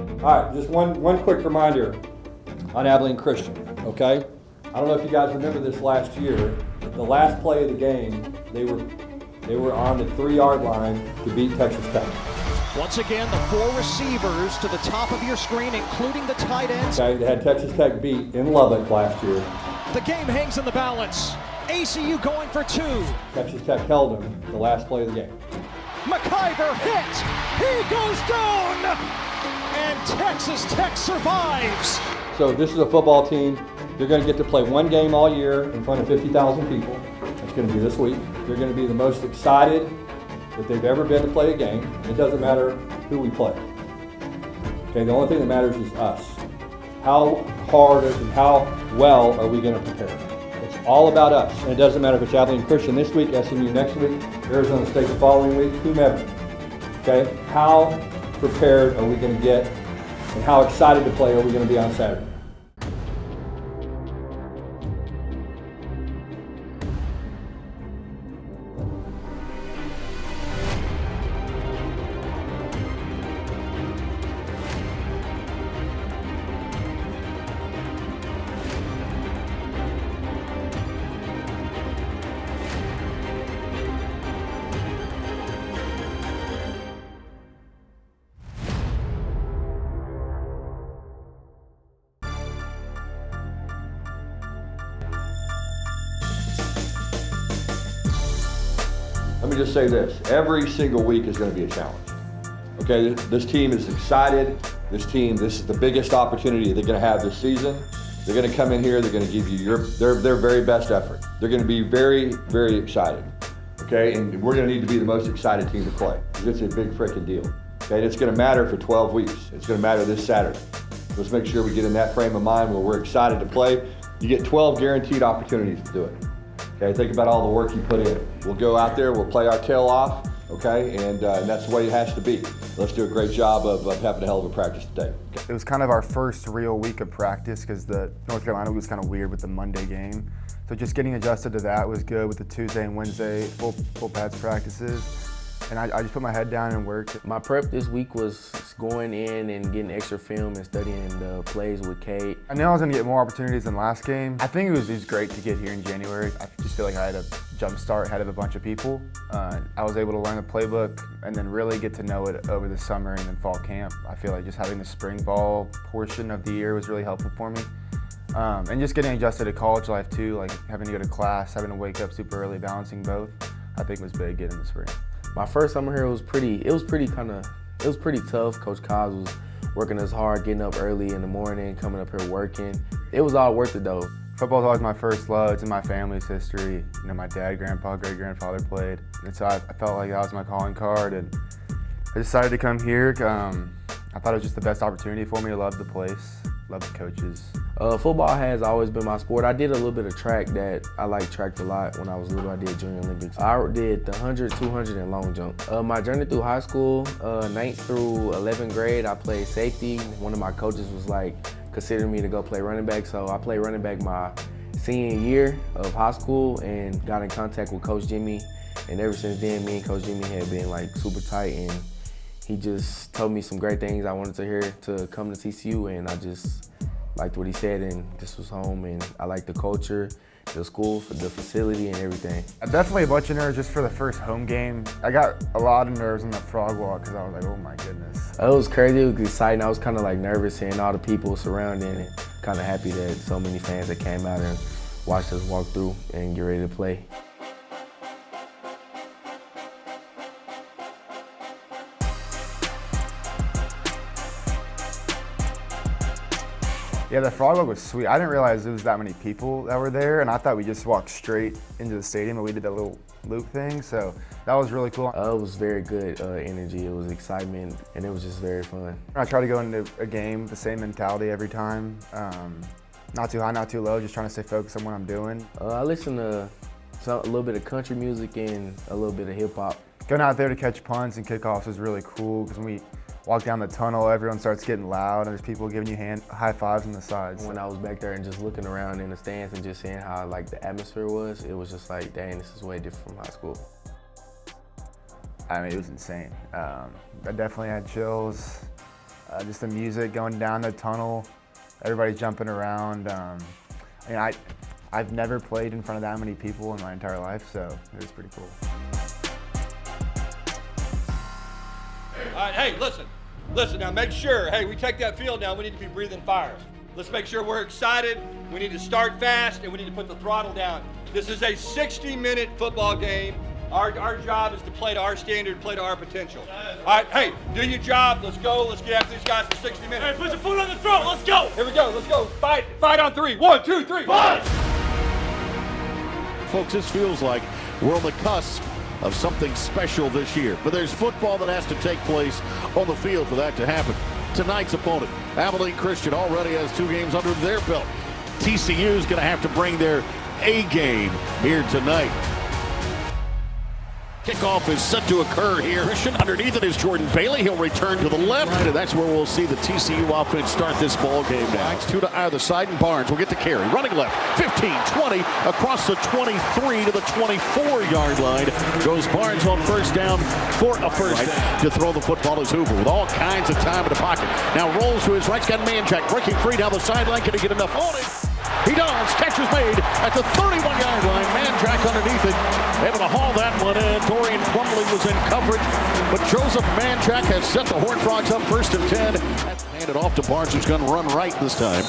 All right, just one quick reminder on Abilene Christian, okay? I don't know if you guys remember this last year. The last play of the game, they were on the 3-yard line to beat Texas Tech. Once again, the 4 receivers to the top of your screen, including the tight ends. Okay, they had Texas Tech beat in Lubbock last year. The game hangs in the balance. ACU going for 2. Texas Tech held them the last play of the game. McIver hit. He goes down. And Texas Tech survives. So this is a football team. They're going to get to play one game all year in front of 50,000 people. That's going to be this week. They're going to be the most excited that they've ever been to play a game. It doesn't matter who we play. Okay, the only thing that matters is us. How hard and how well are we going to prepare? It's all about us. And it doesn't matter if it's Abilene Christian this week, SMU next week, Arizona State the following week, whomever. Okay, how prepared are we going to get and how excited to play are we going to be on Saturday? Let me just say this, every single week is going to be a challenge. Okay, this team is excited. This is the biggest opportunity they're going to have this season. They're going to come in here, they're going to give you their very best effort. They're going to be very, very excited. Okay, and we're going to need to be the most excited team to play. It's a big freaking deal. Okay, and it's going to matter for 12 weeks. It's going to matter this Saturday. Let's make sure we get in that frame of mind where we're excited to play. You get 12 guaranteed opportunities to do it. Okay, think about all the work you put in. We'll go out there, we'll play our tail off, okay, and that's the way it has to be. Let's do a great job of having a hell of a practice today. Okay. It was kind of our first real week of practice because the North Carolina was kind of weird with the Monday game. So just getting adjusted to that was good with the Tuesday and Wednesday full pads practices. And I just put my head down and worked. My prep this week was going in and getting extra film and studying the plays with Kate. I knew I was going to get more opportunities than last game. I think it was great to get here in January. I just feel like I had a jump start ahead of a bunch of people. I was able to learn the playbook and then really get to know it over the summer and then fall camp. I feel like just having the spring ball portion of the year was really helpful for me. And just getting adjusted to college life too, like having to go to class, having to wake up super early, balancing both, I think was big getting the spring. My first summer here was pretty tough. Coach Cobbs was working us hard, getting up early in the morning, coming up here working. It was all worth it though. Football's always my first love. It's in my family's history. You know, my dad, grandpa, great-grandfather played. And so I felt like that was my calling card, and I decided to come here. I thought it was just the best opportunity for me. I love the place, love the coaches. Football has always been my sport. I did a little bit of track that I liked tracked a lot when I was little. I did Junior Olympics. I did the 100, 200, and long jump. My journey through high school, 9th through 11th grade, I played safety. One of my coaches was like, considering me to go play running back. So I played running back my senior year of high school and got in contact with Coach Jimmy. And ever since then, me and Coach Jimmy had been like super tight, and he just told me some great things I wanted to hear to come to TCU, and I just liked what he said, and this was home, and I liked the culture, the school, the facility, and everything. Definitely a bunch of nerves just for the first home game. I got a lot of nerves on that frog walk because I was like, oh my goodness. It was crazy, it was exciting. I was kind of like nervous seeing all the people surrounding, and kind of happy that so many fans that came out and watched us walk through and get ready to play. Yeah, the frog walk was sweet. I didn't realize there was that many people that were there, and I thought we just walked straight into the stadium, but we did that little loop thing, so that was really cool. It was very good energy. It was excitement, and it was just very fun. I try to go into a game the same mentality every time. Not too high, not too low, just trying to stay focused on what I'm doing. I listen to a little bit of country music and a little bit of hip hop. Going out there to catch punts and kickoffs was really cool because when we walk down the tunnel, everyone starts getting loud, and there's people giving you high fives on the sides. When I was back there and just looking around in the stands and just seeing how like the atmosphere was, it was just like, dang, this is way different from high school. I mean, it was insane. I definitely had chills. Just the music going down the tunnel, everybody jumping around. I've never played in front of that many people in my entire life, so it was pretty cool. All right, hey, listen now, make sure, hey, we take that field now, we need to be breathing fire. Let's make sure we're excited, we need to start fast, and we need to put the throttle down. This is a 60-minute football game. Our job is to play to our standard, play to our potential. All right, hey, do your job, let's go, let's get after these guys for 60 minutes. Hey, put your foot on the throat, let's go! Here we go, let's go, fight on 3. 1, 2, 3, fight! Folks, this feels like we're on the cusp of something special this year. But there's football that has to take place on the field for that to happen. Tonight's opponent, Abilene Christian, already has 2 games under their belt. TCU is going to have to bring their A game here tonight. Kickoff is set to occur here. Christian, underneath it is Jordan Bailey. He'll return to the left, and that's where we'll see the TCU offense start this ball game now. It's 2 to either side, and Barnes will get the carry. Running left, 15, 20, across the 23 to the 24-yard line. Goes Barnes on first down for a first down. To throw the football is Hoover with all kinds of time in the pocket. Now rolls to his right. He's got Manjack breaking free down the sideline. Can he get enough on it? He does. Catch is made at the 31-yard line. Manjack underneath it. Able to haul that one in. Dorian Plumley was in coverage, but Joseph Manjack has set the Horned Frogs up 1st and 10. Handed off to Barnes, who's going to run right this time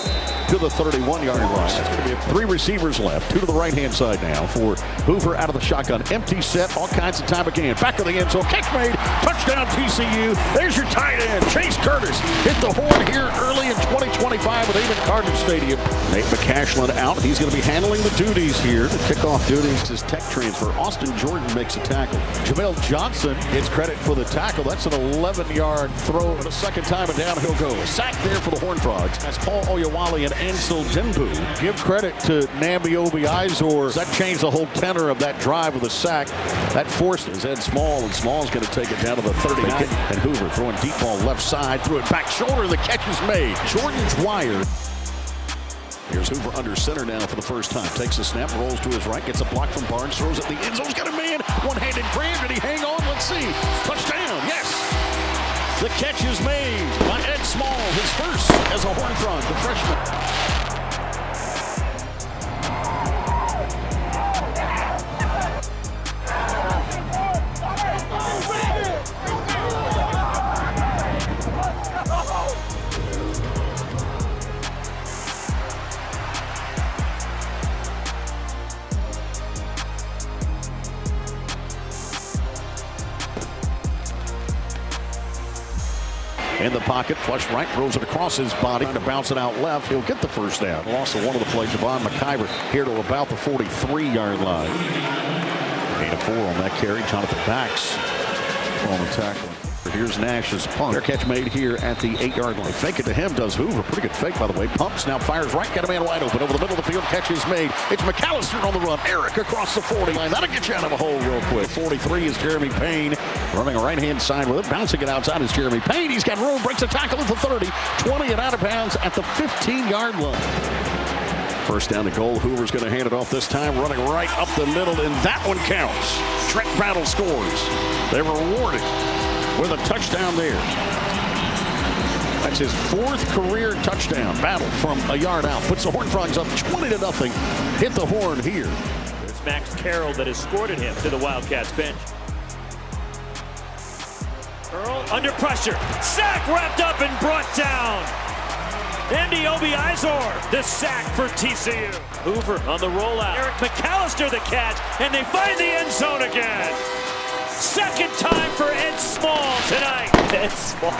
to the 31-yard line. That's going to be 3 receivers left. 2 to the right-hand side now for Hoover out of the shotgun. Empty set, all kinds of time again. Back of the end zone. Catch made. Touchdown TCU. There's your tight end. Chase Curtis hit the horn here early in 2025 at Abilene Christian Stadium. Nate McCashlin out. He's going to be handling the duties here. The kickoff duties is tech transfer. Austin Jordan makes a tackle. Jamel Johnson gets credit for the tackle. That's an 11-yard throw. For the second time and down he'll go. Sack there for the Horned Frogs. That's Paul Oyewale and Ansel Jimbu. Give credit to Nambi Obiizor. That changed the whole tenor of that drive with a sack. That forced his Ed Small, and Small's going to take it down to the 39. And Hoover throwing deep ball left side. Threw it back shoulder. The catch is made. Jordan Dwyer. Here's Hoover under center now for the first time. Takes a snap, rolls to his right, gets a block from Barnes, throws at the end zone. He's got a man. One-handed grab. Did he hang on? Let's see. Touchdown. Yes. The catch is made by Ed Small, his first as a Horned Frog, the freshman. In the pocket, flush right, throws it across his body to bounce it out left. He'll get the first down. Loss of one of the plays, Javon McIver here to about the 43-yard line. Gain of 4 on that carry. Jonathan Bax on the tackle. Here's Nash's punt. Their catch made here at the 8-yard line. Fake it to him, does Hoover. Pretty good fake, by the way. Pumps, now fires right. Got a man wide open. Over the middle of the field, catch is made. It's McAllister on the run. Eric across the 40 line. That'll get you out of a hole real quick. 43 is Jeremy Payne. Running a right-hand side with it. Bouncing it outside is Jeremy Payne. He's got room. Breaks a tackle at the 30. 20 and out of bounds at the 15-yard line. First down to goal. Hoover's going to hand it off this time. Running right up the middle, and that one counts. Trent Battle scores. They're rewarded with a touchdown there. That's his 4th career touchdown. Battle from a yard out. Puts the Horned Frogs up 20-0. Hit the horn here. It's Max Carroll that escorted him to the Wildcats bench. Earl under pressure. Sack wrapped up and brought down. Nambi Obiizor, the sack for TCU. Hoover on the rollout. Eric McAllister the catch, and they find the end zone again. Second time for Ed Small tonight. Ed Small,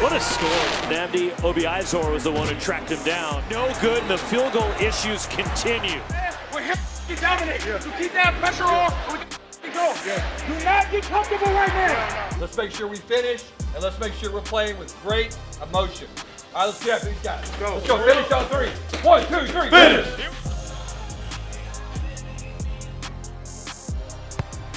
what a score. Nambi Obiizor was the one who tracked him down. No good, and the field goal issues continue. We're here to dominate. You keep that pressure on. Go. Do not get comfortable right now. Let's make sure we finish, and let's make sure we're playing with great emotion. All right, let's get after these guys. Let's go. Finish on 3. 1, 2, 3. Finish.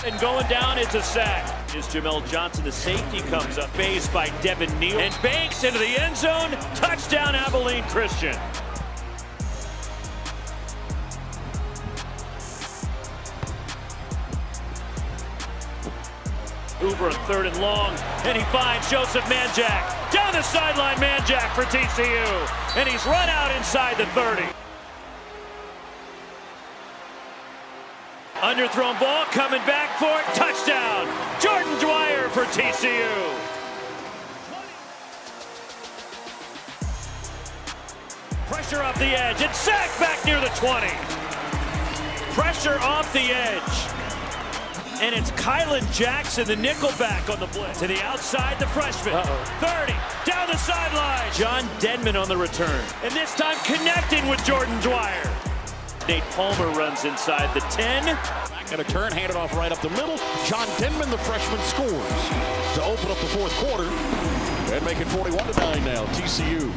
And going down, it's a sack. Is Jamel Johnson, the safety, comes up. Based by Devin Neal. And banks into the end zone. Touchdown, Abilene Christian. Hoover, 3rd and long. And he finds Joseph Manjack. Down the sideline, man jack for TCU. And he's run out inside the 30. Underthrown ball, coming back for it. Touchdown. Jordan Dwyer for TCU. Pressure off the edge, and sacked back near the 20. Pressure off the edge. And it's Kylan Jackson, the nickelback on the blitz. To the outside, the freshman. 30, down the sideline. John Denman on the return. And this time connecting with Jordan Dwyer. Nate Palmer runs inside the 10. Back at a turn, handed off right up the middle. John Denman, the freshman, scores to open up the fourth quarter. And make it 41-9 now, TCU.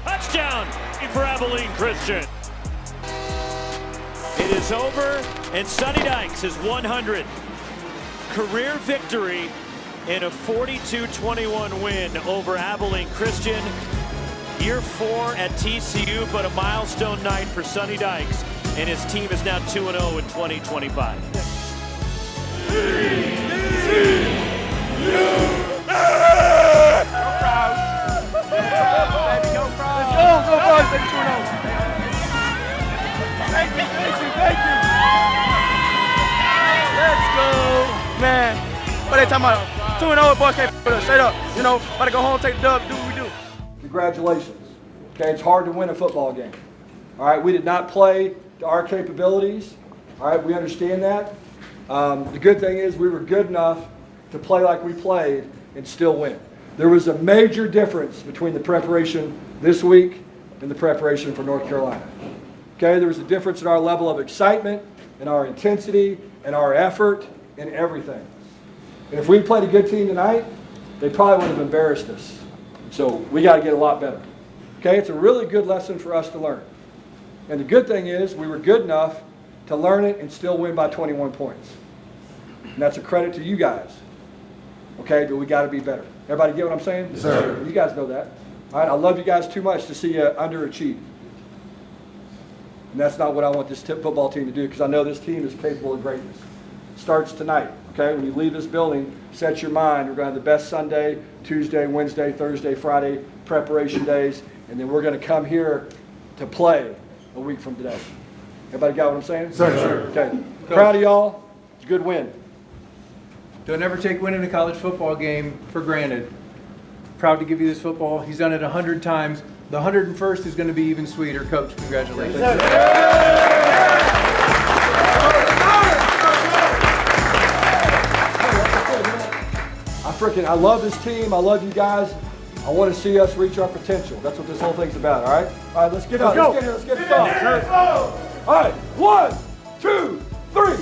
Touchdown for Abilene Christian. It is over, and Sonny Dykes his 100 career victory in a 42-21 win over Abilene Christian. Year 4 at TCU, but a milestone night for Sonny Dykes, and his team is now 2-0 in 2025. Let's go, man. What they talking about? 2-0, boys can't with us. Straight up. You know, about to go home, take the dub, do what we do. Congratulations. Okay, it's hard to win a football game. All right, we did not play to our capabilities. All right, we understand that. The good thing is we were good enough to play like we played and still win. There was a major difference between the preparation this week and the preparation for North Carolina. Okay, there was a difference in our level of excitement, in our intensity, in our effort, in everything. And if we played a good team tonight, they probably would have embarrassed us. So we got to get a lot better. Okay, it's a really good lesson for us to learn. And the good thing is we were good enough to learn it and still win by 21 points. And that's a credit to you guys. Okay, but we got to be better. Everybody get what I'm saying? Yes, sir. You guys know that. All right, I love you guys too much to see you underachieve. And that's not what I want this football team to do, because I know this team is capable of greatness. It starts tonight, okay? When you leave this building, set your mind. We're going to have the best Sunday, Tuesday, Wednesday, Thursday, Friday preparation days, and then we're going to come here to play a week from today. Everybody got what I'm saying? Sir. Okay. Proud of y'all. It's a good win. Don't ever take winning a college football game for granted. Proud to give you this football. He's done it 100 times. The 101st is going to be even sweeter. Coach, congratulations. I love this team. I love you guys. I want to see us reach our potential. That's what this whole thing's about, all right? All right, let's get up. Let's get here. Let's get it done. All right, 1, 2, 3.